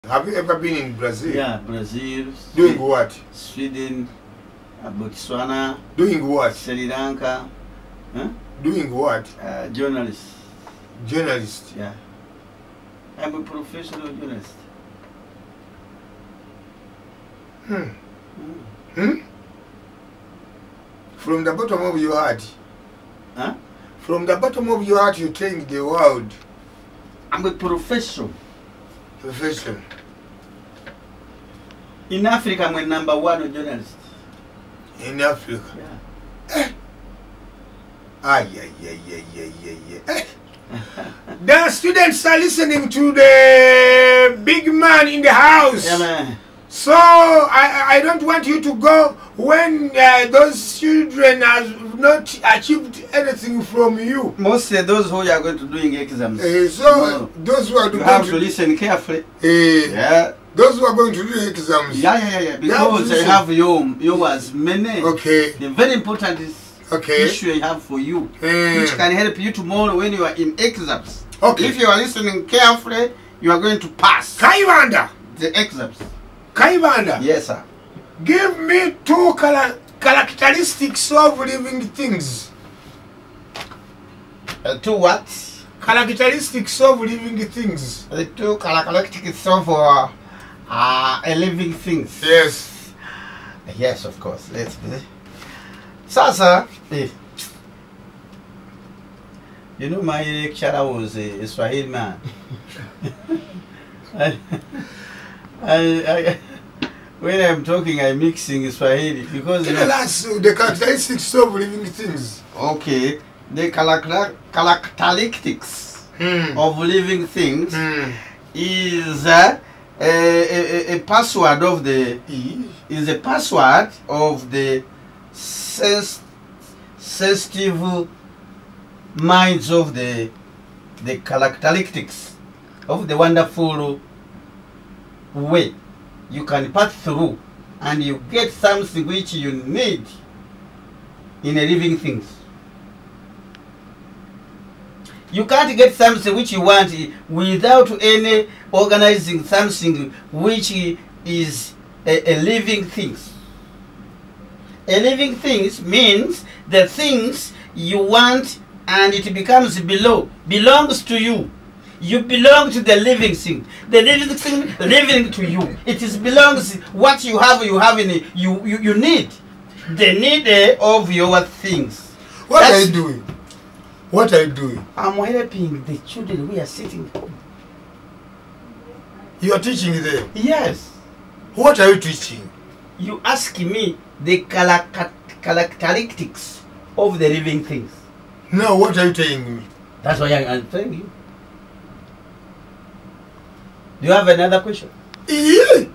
Have you ever been in Brazil? Yeah, Brazil. Doing what? Sweden, Botswana. Doing what? Sri Lanka. Huh? Doing what? Journalist. Journalist? Yeah. I'm a professional journalist. From the bottom of your heart? Huh? From the bottom of your heart you change the world. I'm a professional. Profession. In Africa, I'm a #1 journalist. In Africa? Yeah. The students are listening to the big man in the house. Yeah, man. So I don't want you to go when those children have not achieved anything from you. Mostly those who are going to doing exams. Those who are you going have to listen carefully. Yeah. Those who are going to do exams. Yeah. Because I have yours many. Okay. The very important issue I have for you, which can help you tomorrow when you are in exams. Okay. If you are listening carefully, you are going to pass Kaibanda. the exams. Kaibanda. Yes, sir. Give me 2 characteristics of living things. 2 what? Characteristics of living things. The 2 characteristics of a living things. Yes. Yes, of course. Let's be. Sasa, you know my lecturer was a Swahili man. When I'm talking, I'm mixing Swahili because Tell us the characteristics of living things. Okay, the characteristics of living things is a password of the sensitive minds of the characteristics of the wonderful way you can pass through and you get something which you need in a living things. You can't get something which you want without any organizing something which is a living things. A living things means the things you want and it becomes belongs to you. You belong to the living thing. The living thing living to you. It is belongs what you have in you need. The need of your things. What are you doing? What are you doing? I'm helping the children we are sitting. You are teaching them? Yes. What are you teaching? You ask me the characteristics of the living things. No, what are you telling me? That's why I'm telling you. Do you have another question? Again.